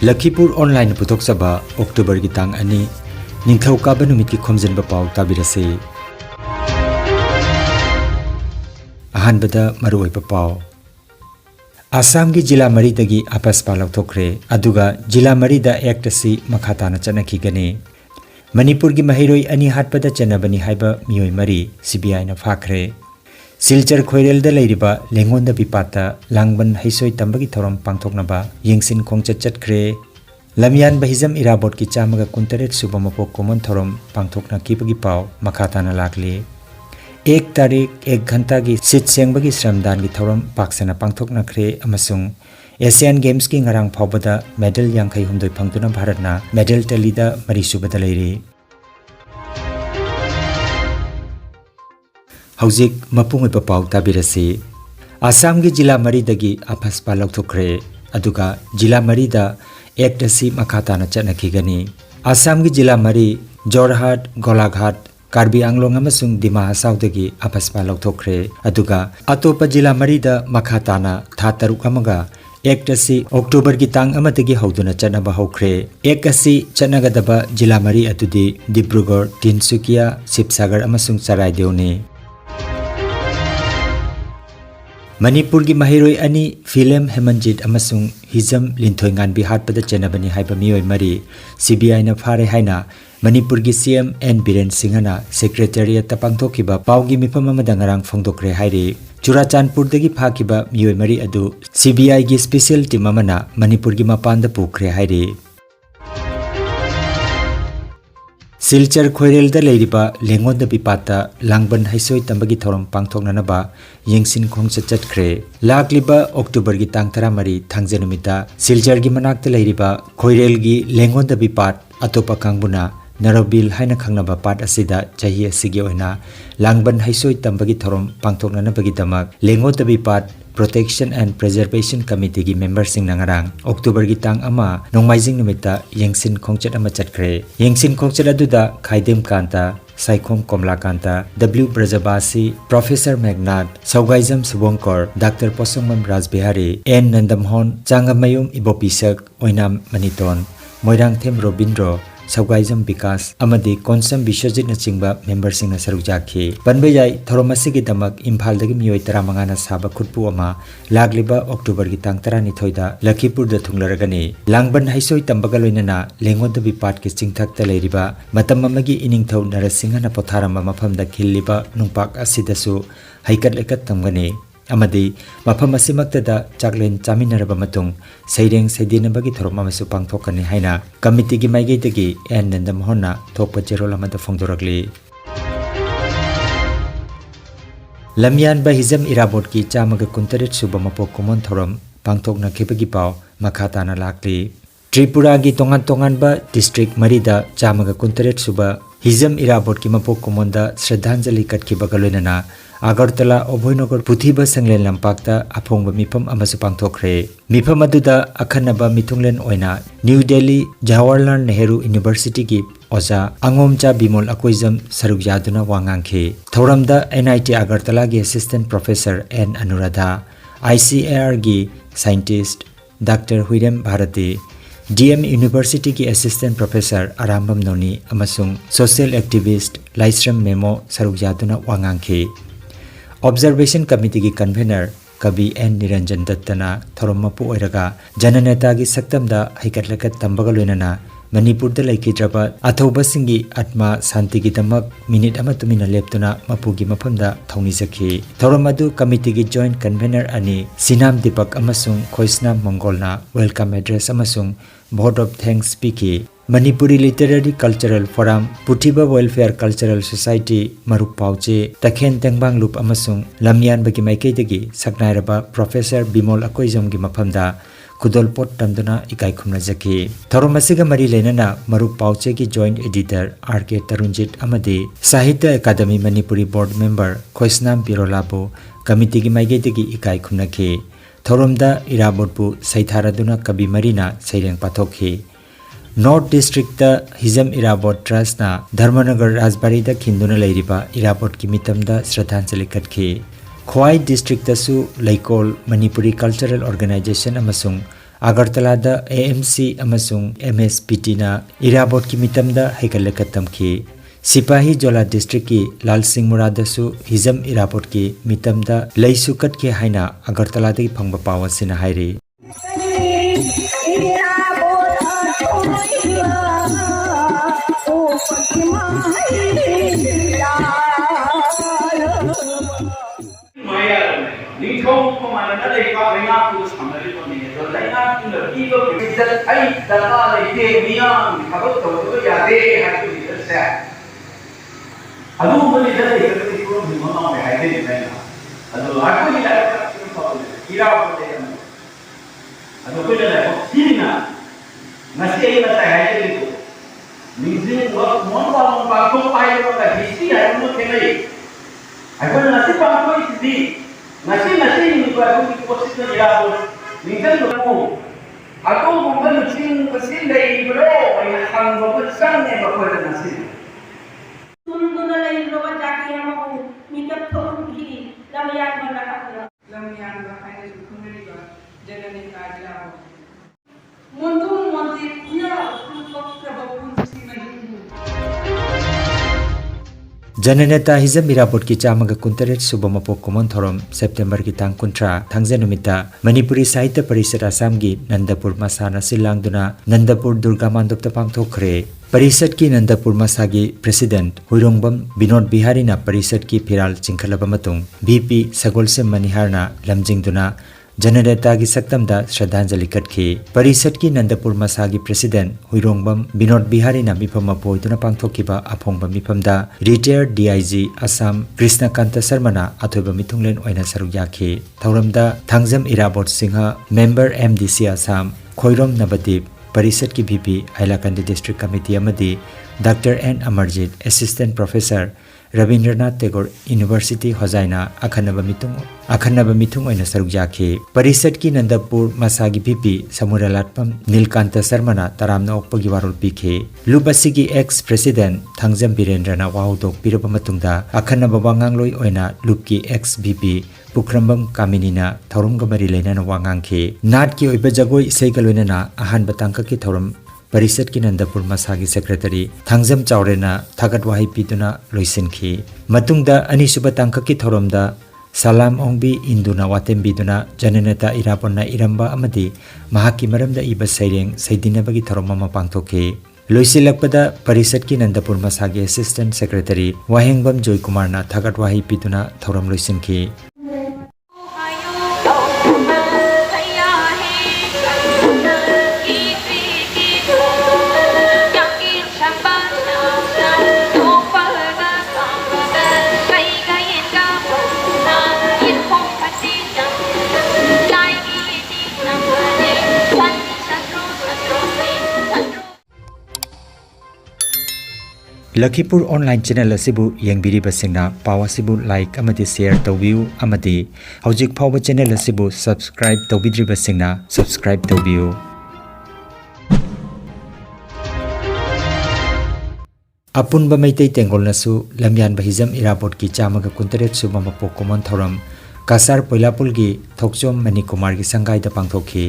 Lakhipuronline putoksaba October ki tang ani ningthau kaba numit ki Khomjinba Pao tabirase. Ahanbada maruoiba Pao. Assam ki jila mari dagi apaspa lauthokre aduga jila mari da act asi makhatana chanakigani. Manipur ki mahiroi ani hatpada chanabani haiba mioi mari CBI na phakre. Silchar khoirel da leiriba lengon da pipata langban haisoi tambagi thoram pangthoknaba yengsin khongchat chatkre. Lamyan bahizam irabot ki chamaga kuntaret subamapo common thoram pangthokna kipagi Pao makhatana lakli. 1 तारीख 1 घंटा की seat सेंबगी श्रमदान की थौरम पाक्सना पांगथोकना खरे अमसुंग Asian games की ngarang फावबदा medal यांखै हुमदoi फंगतुना भारतना medal टलीदा मरीसुबदा लेरि हौजिक मपुंगै पाव ताबिरसी आसाम की जिला मरीदगी आफसपा लौथोखरे अदुगा जिला मरीदा एक्ट असि मखाताना चनखिगनी आसाम की जिला मरी जोरहाट गोलाघाट कार्बी आंगलोंग अमसुंग दिमा हासाउदगी आफसपा लौथोखरे अदुगा अतोपा जिला मरीदा मखाताना था तरुक अमगा एक्ट असि अक्टोबर की तांग अमदगी हौदुना चनबा हौखरे एक असि चनगदबा जिला मरी अदुदी डिब्रुगढ़ तिनसुकिया शिवसागर अमसुंग चराइदेवनी मणिपुर की महिरोई अनि फिल्म हेमंजित अमसुंग हिजम लिंथोइंगान बिहार पद चेनबनी हाइबा मियोय मरी CBI ना फारे हाइना मणिपुर की CM N बिरेन सिंहना सेक्रेटेरिएट तपांगथोखिबा पावगी मिफम अमदा ngarang फोंगदोखरे हाइरे चुराचांदपुर दगी फाखिबा मियोय मरी अदु CBI की स्पेशल टीम अमना मणिपुर की मपांद पुखरे हाइरे सिलचर खोइरेल द लेरिबा लेंगोन द बिपाता लांगबन हाइसोय तंबगी थौरम पांगथोकनानबा यंगसिन खोंगचत चटखरे लाखलिबा अक्टोबर की तांग 13 थांगजेनुमिता सिलचर की मनाक्त लेरिबा खोइरेल की लेंगोन द बिपात अतोपा कांगबुना नरोबिल हाइना खांगनबा पाट असिदा चाहि असिगी ओइना लांगबन हाइसोय तंबगी थौरम पांगथोकनानबगी दमक लेंगोन द बिपात प्रोटेक्शन एंड प्रिजर्वेशन कमिटी की मेंबर सिंह नंगरांग अक्टोबर की तांग अमा नोंमाइजिंग निमित्ता यंगसिन खोंगचत अमा चटखरे यंगसिन खोंगचत अदुदा Khaidem Kanta Saikhom Kamalakanta W Brajabasi professor Meghnath Sougaijam Subonkar doctor Posangmam Rajbihari N Nandamohon Changmayum Ibopishak Oinam Maniton Moirangthem Robindro Sougaijam Vikas अमदी कोनसम विश्वजित न चिंगबा मेंबर सिंह न सरुक जाखी बनबे याई थोरमसी की दमक इम्फाल दगी मियोय 15 ना साबा खुटपु अमा लागलिबा अक्टोबर की तांग 12 दा लखीपुर द थुंगलरगनी लांगबन हाइसोय तंबगा लोइनना लेंगोद बिपाट के चिंगथक लेरिबा मतम अमगी इनिंगथौ नरसिंह न पोथारम मफम द खिल्लिबा नुंपाक असिदसु हाइकट लेकत तंगनी अमदी मफम असिमक्तदा चाकलेन चामिनरबा मतुंग सैरेंग सैदिनबगी थोरम अमसु पांगथोकनी हाइना कमिटी की माइगेदगी एन नंदमहोना थोकप जेरोल अमद फोंगदोरगली लमयान बहिजम इराबोट की चामग कुंतरेट सुब मपो कोमन थोरम पांगथोकना खेबगी पाव मखाताना लाकली त्रिपुरा की तोंगान तोंगान बा डिस्ट्रिक्ट मरीदा चामग कुंतरेट सुब हिजम इराबोट की मपो कोमनदा श्रद्धांजलि कटखिबगा लोइनना आगरतला अभयनगर पुथिबा संगलेन लंपाक्ता अफोंग मिफम अमसु पांगथोखरे मिफम अदुदा अखनबा मिथुंगलेन ओइना न्यू दिल्ली जवाहरलाल नेहरू यूनिवर्सिटी की ओजा अंगोमचा बिमोल अकोइजम सरुक यादुना वांगांखे थौरमदा NIT आगरतला की assistant professor N Anuradha ICAR की scientist doctor Huirem Bharati DM university की असिस्टेंट प्रोफेसर आरामबम नोनी अमसुंग सोशल एक्टिविस्ट लाइस्रम मेमो सरुक यादुना वांगांखे ऑब्जर्वेशन कमिटी की कन्वेनर कवि N निरंजन दत्तना थोरमपु ओइरगा जननेता की सक्तमदा हाइकटलकत तंबगा लोइनना मणिपुर द लैकिद्रबा अथौबसिंगी आत्मा शांति की दमक मिनिट अमा तुमिना लेप्तुना मपुगी मफमदा थौनिजखि थोरमदु कमिटी की जॉइंट कन्वेनर अनि सिनाम दीपक अमसुंग खोइसनाम मंगोलना वेलकम एड्रेस अमसुंग वोट ऑफ थैंक्स पीकी मणिपुरी लिटरेरी कल्चरल फोरम पुथिबा वेलफेयर कल्चरल सोसाइटी मरुप पाउचे तखेन तेंगबांग लुप अमसुंग लमयान बगी माइकेदगी सकनाइरबा प्रोफेसर बिमोल अकोइजम की मफमदा खुदोलपोट तमदुना इकाई खुमना जकी थोरमसिगा मरी लेनना मरुप पाउचे की जॉइंट एडिटर RK तरुणजित अमदी साहित्य अकादमी मणिपुरी बोर्ड मेंबर खोइसनाम बिरोलाबो कमिटी की माइकेदगी इकाई खुमनाखे थोरमदा इराबोटपु सैथारादुना कवि मरीना सैरेंग पाथोखी north district Hijam Irabot trust Dharmanagar Rajbari खिंदुना लेरिबा इराबोट की मितमदा श्रद्धांजलि कटखी खोवाई डिस्ट्रिक्ट लैकोल मणिपुरी कल्चरल ऑर्गेनाइजेशन अमसुंग Agartala AMC amasung MSPT na irabot ki mitamda haikalakatam ki Sipahi Jola District ki Lal Singh Muradasu hizam irabot ki mitamda laisukat ki haina Agartala de phangba pawa sina hairi Jananeta hizam irabot ki chamaga kuntaret subamapok kumon thorom September ki tang kuntra thangjanumita Manipuri Sahitya Parishad Assam gi Nandapur Masana silangduna Nandapur Durga Mandop ta pangthokre Parishad ki Nandapur Masagi President Huirongbam Binod Bihari na Parishad ki Phiral chingkhalaba matung BP Sagolsem Maniharna lamjingduna Jananeta gi saktamda Shraddhanjali katki Parishad ki Nandapur Masagi President Huirongbam Binod Bihari na mifam apoiduna pangthokiba aphongba mifamda Retired DIG Assam Krishna Kanta Sarmana athoiba mithunglen oina saruk yakhi thauramda thangjam irabot singha Member MDC Assam Khoirom Nabadip Parishad ki VP Hailakandi District Committee amadi Dr. N. Amarjit Assistant Professor Rabindranath Tagore University Hojaina akhanaba mitung oina saruk yakhi Parishad ki Nandapur Masagi VP Samuralatpam Nilkanta Sarmana taramna okpagi warol pikhe Lupasi ki ex President Thangjam Birendrana wahudok piraba matungda akhanaba wangangloi oina Lupki ex VP Pukrambam Kaminina Thaurum gamari leinana wangangkhe Nat ki oiba jagoi seigaloina ahan batangka ki thaurum Parishad ki Nandapur Masagi Secretary Thangjam Chaurena Thagat wahi piduna loisinki matungda anisuba tangka ki thoromda Salam Ongbi Induna Watembiduna Jananeta Iraponna Iramba amadi mahaki maramda iba saireng saidinabagi thoroma mapangthoke loisilakpada Parishad ki Nandapur Masagi Assistant Secretary Wahengbam Joy Kumarna Thagat wahi piduna thorom loisinki Lakhipur online channel asibu yengbiriba singna pawa sibu like amadi share tawbiu amadi hojik phawba channel asibu subscribe tawbidriba singna subscribe tawbiu Apunba maitai tengol nasu lamyan bahizam irabot ki chamaga kuntaret suba mapok komon thoram kasar poilapul gi thokchom mani kumar gi sangai da pangthokhi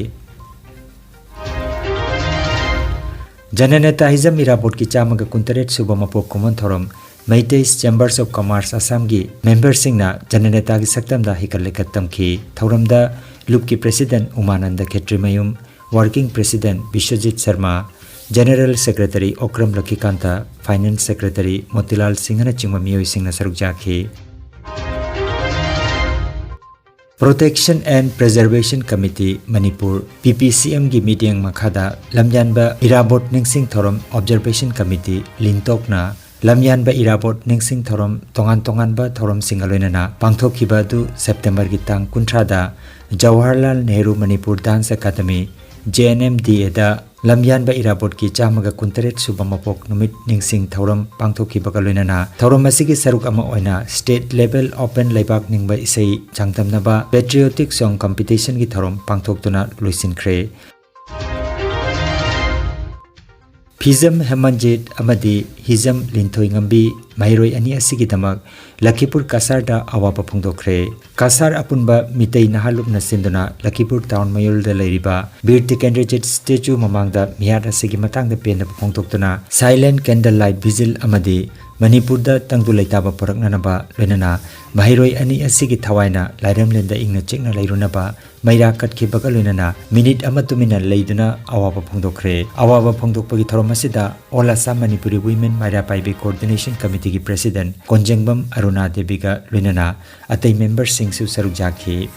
Jananeta hizam irabot ki chamaga kuntaret suba mapok komon thoram Maitais Chambers of Commerce Assam gi member singna Jananeta gi saktamda hikalekatam ki thoramda Lupki President Umananda Khetrimayum Working President Bishwajit Sharma General Secretary Okram Lakhikanta Finance Secretary Motilal Singhana chingma miyoi singna saruk jakhi Protection and Preservation Committee Manipur PPCM gi meeting makhada lamyanba irabot ningsing thorom Observation Committee lintokna lamyanba irabot ningsing thorom tongan ba thorom singaloinana pangthokhiba du September gi tang kuntrada Jawaharlal Nehru Manipur Dance Academy JNMDA da lamyanba irabot ki chamaga kuntaret suba mapok numit ningsing thorom pangthokhiba kaloinana thorom asigi saruk ama oina state level open laibak ningba isai changtamnaba patriotic song competition gi thorom pangthoktuna loisinkhre Phizam Hemanjit amadi Hizam Linthoingambi mahiroi ani asigi damak Lakhipur kasar da awapa phongdokre kasar apunba mitei nahalup na sinduna Lakhipur town mayul da leiriba Bir Tikendrajit statue mamangda miyat asigi matang da pen da phongdoktuna silent candlelight vigil amadi Manipur da tangdu leitaba poraknanaba lenana mahiroi ani asigi thawaina lairamlenda ingna chekna leirunaba maira katkibaga lenana minute amatumina leiduna awaba phongdokre awaba phongdokpagi thoromasida All Assam Manipuri Women Maira Paibi Coordination Committee ki President Khomjinba Aruna Debiga lenana atai member sing su saruk jakhi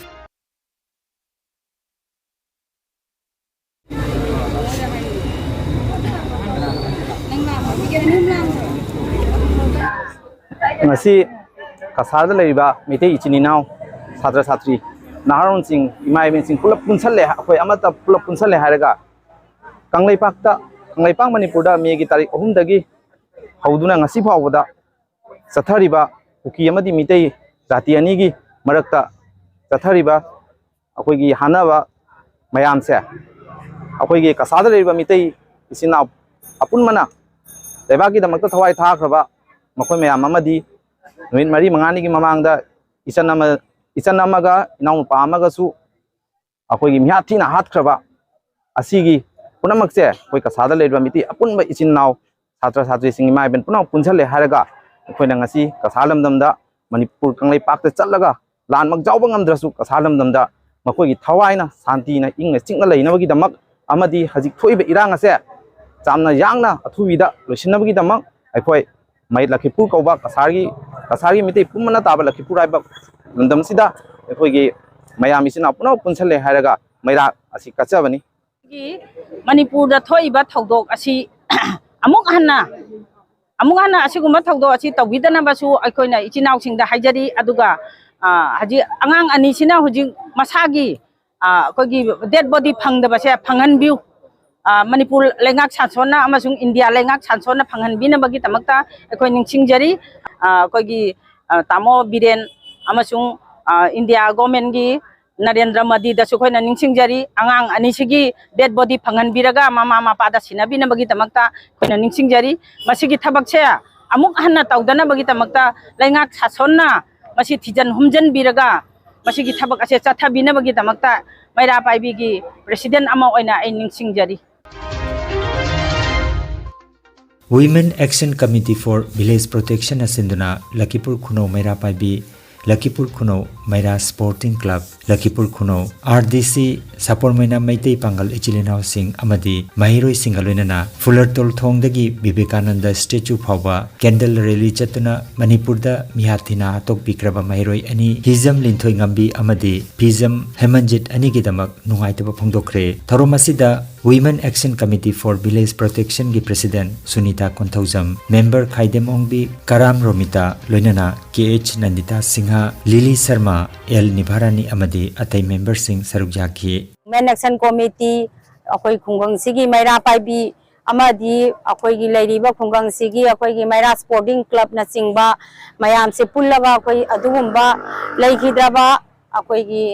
ngasi kasar da leiba mite ichini naw sadra satri naharon sing imai ben sing pulap punsalle akoi amata pulap punsalle haraga kanglai Manipur da megi tarik 3 dagi hauduna ngasi phawda sathariba uki amadi mite jati ani gi marakta sathariba akoi gi hanaba mayam se akoi gi kasar da leiba mite isina apun mana leba gi damakta thawai tha khraba makoi mayam amadi nuin mari mangani gi mamangda isan namaga inau pa amaga su akoi gi mya thina hat khraba asigi punamak se koi kasada leidwa miti apun ba isin naw satra satri sing mai ben punaw punchale haraga koi na ngasi kasalam damda Manipur kanglai pakta challaga lan mak jawba ngamdrasu kasalam damda makoi gi thawaina santi na ingna chingna leinabagi damak amadi hajik thoibe irang ase chamna yangna athuvida losinabagi damak aikoi mai Lakhipur kauba kasari mite pumana taba Lakhipur aiba landam sida aikoi gi mayam isina punaw punchale haraga maira asi kachabani Manipur da thoiba thodok asi amuk hanna asiguma thodok asi tawidana basu aikoina ichinau singda haijari aduga haji angang ani sina huji masagi kogi dead body phangda base phangan biu Manipur lengak sansona amasung India lengak sansona phangan bina bagi tamakta aikoi ningsingjari kogi tamo biren amasung India government gi Narendra Modi da su khoina ningsingjari angang ani sigi dead body phangan biraga mama mapa da sinabi na bagi tamakta khoina ningsingjari masigi thabak che amuk hanna tawdana bagi tamakta laingak sasonna masi thijan humjan biraga masigi thabak ase chathabi na bagi tamakta maira paibi gi president ama oina ai ningsingjari Women Action Committee for Village Protection asinduna Lakhipur Khuno Maira Paibi Lakhipur Khuno Maira Sporting Club Lakhipur Khuno RDC Sapormaina Maitei Pangal Ichilinau Singh Amadi Mahiroi Singalwenana Fulartol Thongdagi Vivekananda Statue Phawba Candle Rally Chatuna Manipur da Mihathina Tok Bikraba Mahiroi ani Hizam Linthoi Ngambi Amadi Pizam Hemanjit ani gidamak nungaitaba phongdokre Tharomasida Women Action Committee for Village Protection gi President Sunita Konthaujam Member Khaidem Ongbi Karam Romita Loinana KH Nandita Singha Lily Sharma L Nibharani Amadi atai member sing sarukjaki Women Action Committee akoi khunggang sigi maira paibi amadi akoi gi leiriba khunggang sigi akoi gi maira Sporting Club na singba mayam se pullaga akoi adugumba leikidraba akoi gi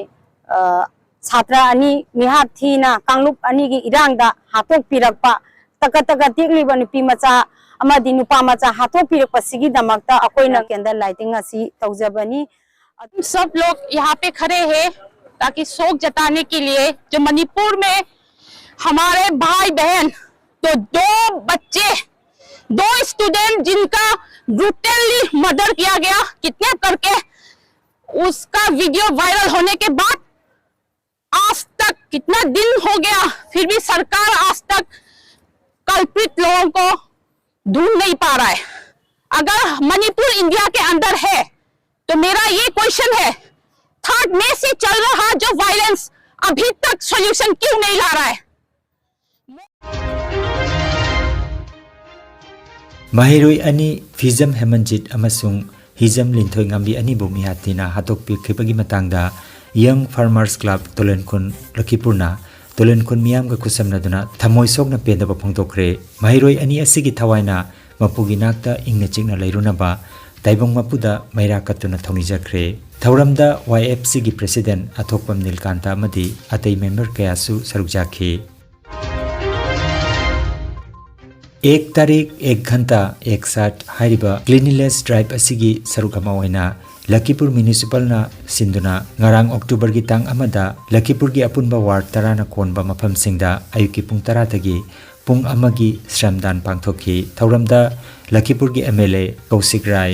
Satra ani mihathina kanglup ani gi irangda hatok pirakpa taka tikliba nupi macha amadi nupa macha hatok pirakpa sigi damakta akoina candle lighting asi तौजबनी सब लोग यहाँ पे खड़े हैं ताकि शोक जताने के लिए जो मणिपुर में हमारे भाई बहन तो 2 बच्चे 2 स्टूडेंट जिनका ब्रूटली मर्डर किया गया किडनैप करके उसका वीडियो वायरल होने के बाद आज तक कितना दिन हो गया फिर भी सरकार आज तक कल्प्रिट लोगों को ढूंढ नहीं पा रहा है। अगर मणिपुर इंडिया के अंदर है तो मेरा ये क्वेश्चन है 3 मई से चल रहा जो वायलेंस अभी तक सॉल्यूशन क्यों नहीं ला रहा है। Mahiroi ani Fizam Hemanjit amasung Hizam Linthoi Ngambi ani bu mihathina hatok pikhibagi matangda Young Farmers Club Tolenkun Lakhipurna Tolenkun miyam ga kusamnaduna thamoi sokna pendaba phongtokre Mahiroi ani asigi thawaina mapugi nakta ingna chingna leirunaba taibong mapuda maira katuna thongnijakre Thauramda YFC gi President Athokpam Nilkanta amadi atai member kayasu sarukjakhi एक तारीख एक घंटा एक साथ हाइरिबा cleanliness drive असिगी सरुक अमा ओइना Lakhipur municipal ना सिंदुना ngarang October gi tang amada Lakhipur gi apunba ward tarana konba mafam singda ayuki pung tara tagi pung amagi shramdan pangthokhi thauramda Lakhipur gi MLA Kausik Rai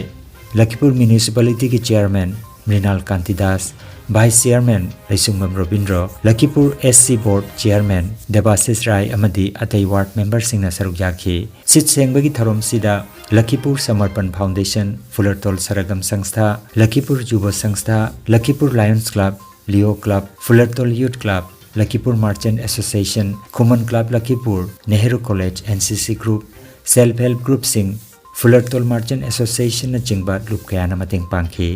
Lakhipur municipality gi chairman Mrinal Kantidas Vice Chairman Raisungmam Robindro Lakhipur SC Board Chairman Debasis Rai amadi atai ward member singna saruk yakhi sit sengbagi tharom sida Lakhipur Samarpan Foundation Fulartol Saragam Sangstha Lakhipur Jubo Sangstha Lakhipur Lions Club Leo Club Fulartol Youth Club Lakhipur Merchant Association Kuman Club Lakhipur Nehru College NCC Group Self Help Group Sing Fulartol Merchant Association na jingba group kaya na mating pangki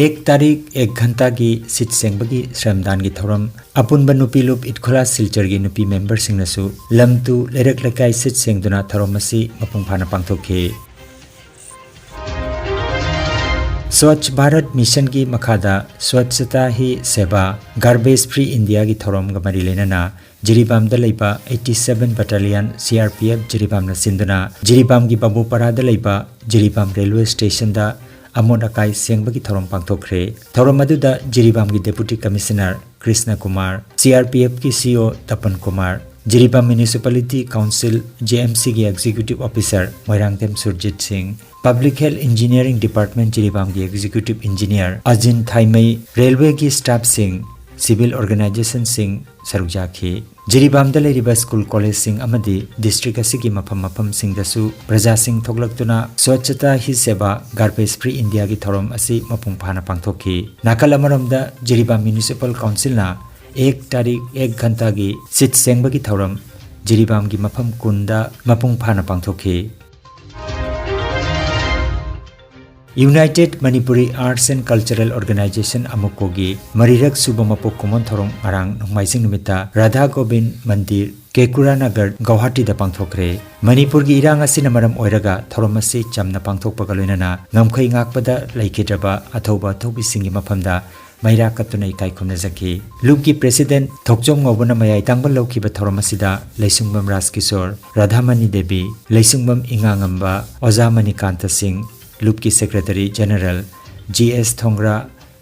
एक तारीख एक घंटा की seat सेंबगी श्रमदान की थौरम अपुनबा नुपी loop इटखोला Silchar की नुपी member सिंगनसु लमतु लेरक लकाई seat सेंगदुना थौरम मसी मपुंग फाना पांगथोखे स्वच्छ भारत मिशन की मखादा स्वच्छता ही सेवा गार्बेज फ्री इंडिया की थौरम गमरी लेना जिरीबाम दलैबा 87 बटालियन CRPF जिरीबाम न सिंदुना जिरीबाम की बाबूपरा दलैबा जिरीबाम रेलवे स्टेशन दा अमोद अकाई सेंगबगी थौरम पांगथोखरे थौरम अदुदा जिरीबाम की deputy commissioner Krishna Kumar CRPF की CEO Tapan Kumar Jiribam municipality council JMC की executive officer Moirangthem Surjit Singh public health engineering department Jiribam की executive engineer Ajin Thaimei railway की स्टाफ सिंह सिविल ऑर्गेनाइजेशन सिंह सरुजाखी जिरीबाम दलेरिबा school college Singh अमदी district असिगी मफम Singh दसु प्रजा सिंह थोगलक्तुना स्वच्छता ही सेवा गार्बेज फ्री इंडिया की थौरम असि मपुंग फाना पांगथोखी नाकल अमरमदा जिरीबाम म्युनिसिपल काउंसिल ना 1 तारीख 1 घंटा की सिट सेंबगी थौरम जिरीबाम की मफम कुंदा मपुंग फाना पांगथोखी United Manipuri Arts and Cultural Organization Amukogi Marirak Subamapo Kumon Thorong Arang Nongmaising Numita Radha Gobind Mandir Kekura Nagar Guwahati da pangthokre Manipur gi irang asina maram oiraga thoromasi chamna pangthokpa galoinana ngamkhai ngakpada laikedraba athoba thobi singi mafamda maira katuna ikai khumna jaki lubki president thokjom ngobuna mayai tangbal lokhiba thoromasida Leisungmam Raskishor Radhamani Devi Leisungmam Ingangamba Ozamani Kanta Singh लूप की secretary general GS थोंगरा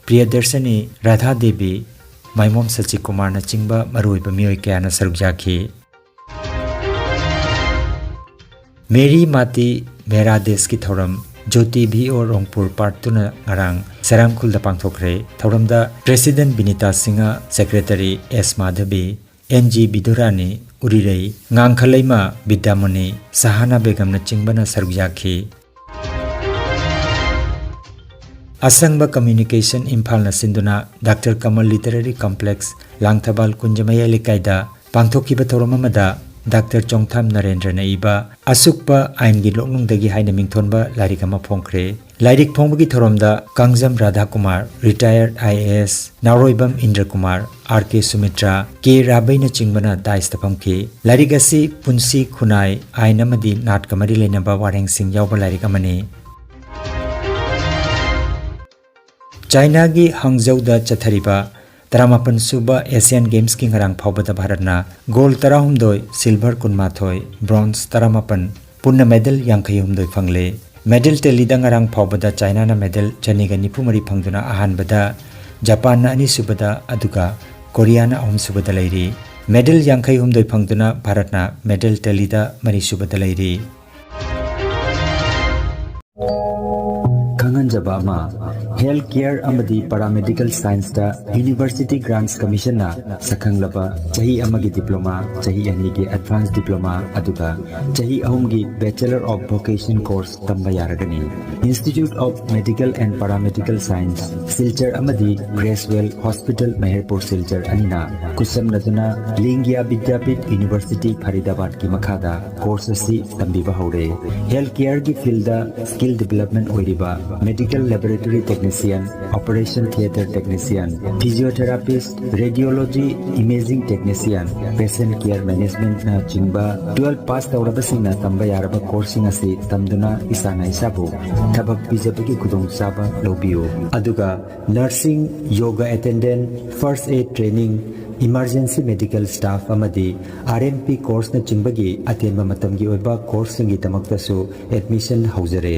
प्रियदर्शनी राधा देवी माइमोम सची कुमार न चिंबा मरुइबा मियोय कयाना सरुक जाखी मेरी माती मेरा देश की थौरम ज्योति भी और रोंगपुर पार्ट तुना ngarang सरंगखुल दा पांगथोखरे थौरम दा president Binita Singh secretary S Madhavi NG Bidurani उरिरई ngankhalaima विद्यामणि सहाना बेगम न चिंबना सरुक जाखी असंगबा कम्युनिकेशन इम्फाल न सिंदुना doctor Kamal literary complex Langthabal कुंजमया लेकाइदा पांगथोखिबा थौरम अमदा डॉक्टर चोंगथाम नरेंद्र नईबा असुकपा आइन गी लोकनुंगदगी हाइना मिंगथोनबा लारिक अमा फोंखरे लारिक फोंबगी थौरमदा Kangjam Radha Kumar retired IAS Naroibam Indra Kumar RK Sumitra के राबैना चिंगबना दाइस्ता फमखे लारिक असि पुंसी खुनाई आइन अमदी नाटकमरी लेनबा वारेंग सिंह यावबा लारिक अमने चाइना की हांगजौदा चथरिबा 38 सुबा एशियन गेम्स की ngarang फावबदा भारतना गोल्ड 13 सिल्वर 18 ब्रोंज 18 पुन्ना मेडल 53 फंगले मेडल टेलीदा ngarang फावबदा चाइना ना मेडल 294 फंगदुना अहानबदा जापान ना 2 सुबदा अदुगा कोरिया ना 3 सुबदा लैरी मेडल 53 फंगदुना भारतना मेडल टेलीदा 3 सुबदा लैरी Khomjinba Pao Health Care amadi Paramedical Science da University Grants Commission na sakhanglaba chahi amagi diploma chahi anigi advanced diploma aduga chahi ahumgi Bachelor of Vocation course tamba yaragani Institute of Medical and Paramedical Science Silchar amadi Gracewell Hospital Manipur Silchar anina kusam naduna Lingya Vidyapit University Faridabad ki makhada course asi tambiba hore Health Care ki field da skill development oiriba Medical Laboratory Technician, Operation Theatre Technician, Physiotherapist, Radiology Imaging Technician, Patient Care Management na chingba 12 pass tawraba singna tamba yaraba coursing asi tamduna isana isabu thabak bijabagi kudong saba lobiyo aduga nursing yoga attendant first aid training emergency medical staff amadi RNP course na chimbagi atenba matamgi oiba course singi tamaktasu admission haujare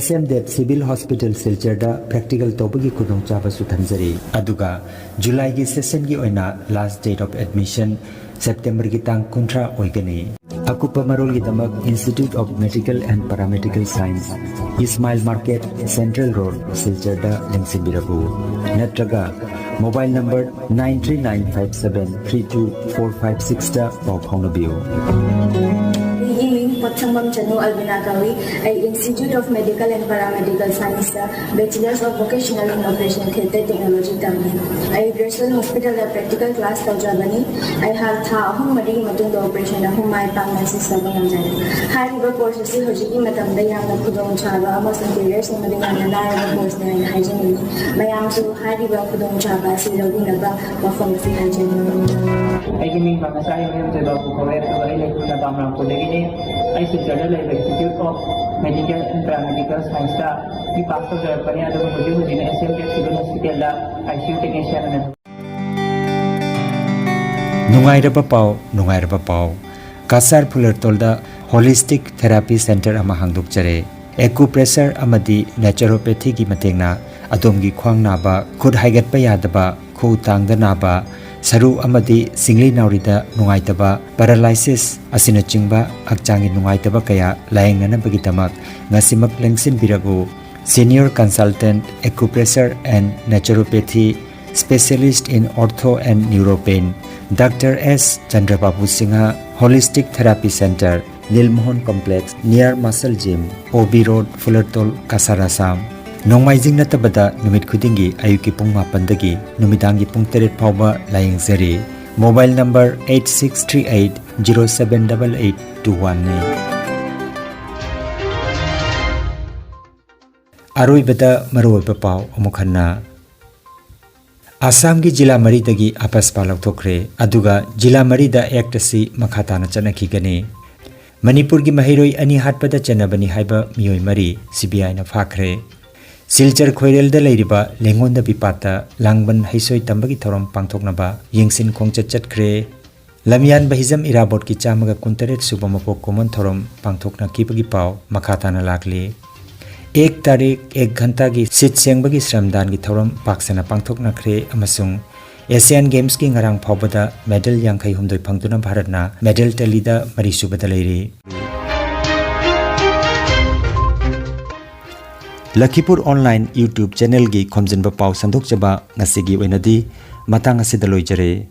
SMDEP civil hospital silchar da practical tobagi kudong chaba su thanjari aduga July gi session gi oina last date of admission September gi tang kuntra oigani akupa marol gi tamak Institute of Medical and Paramedical Science Ismail Market Central Road silchar da lengsimbirabu natraga mobile number 939573245 da pau phaunabiu Potsambam Chanu Albinagawi, Institute of Medical and Paramedical Science, Bachelor's of Vocational in Operation Theatre Technology Tamil. I graduate hospital practical class Tajabani. I have home Madi Matun operation of whom my partners is Sabangan. High courses Hojiki Matandaya Kudon Chaba, almost interiors and Madina course and hygiene. My arms to high Kudon Chaba, Silabunaba, performance hygiene. I give me Makasai to the Kukoret, Bamram Kodegini. I suggested the Institute of Medical and Paramedical Science. We passed the Japan and the SMDEP Civil Hospital, ICU technician. Nungairaba Pao, Kasar Pulertolda Holistic Therapy Center Amahangduk Jare, Acupressure Amadi Naturopathy Gi Matengna, Adomgi Kwang Naba, Kud Haigat Payadaba, Ku Tangda Naba, Saru Amadi Singli Naurida Nungaitaba Paralysis Asinachingba Akchangi Nungaitaba Kaya Laingana Bagitamak Nasimak Lengsin Biragu Senior Consultant Acupressure and Naturopathy Specialist in Ortho and Neuropain Dr. S. Chandrababu Singha Holistic Therapy Center Nilmohon Complex near Muscle Gym OB Road Fullertol Kasarasam Nongmaijing natabada numit khudingi ayuki pung 8 dagi numidangi pung 3 phawba layengzari mobile number 8638078821 ne aroibada maroiba paw amukhanna Assam gi jila mari dagi apaspa laukthokre aduga jila mari da act asi makhatana chanaki gani Manipur gi mahiroi ani hatpada chanabani haiba miyoi mari CBI na phakre Silchar Khoirel da leiriba lengon da pipata langban haisoi tambagi thorom pangthoknaba yengsin khongchat chatkre lamyan bahizam irabot ki chamaga kuntaret subamapo common thorom pangthokna kipagi paw makhatana lakli 1 तारीख 1 घंटा की seat सेंबगी श्रमदान की थौरम पाक्सना पांगथोकना खरे अमसुंग Asian games की ngarang phawbada medal yankhai humdoi phangduna bharatna medal talida mari subada leiri Lakhipur online YouTube channel gi Khomjinba Pao sandok chaba ngasigi oinadi matang asida loijare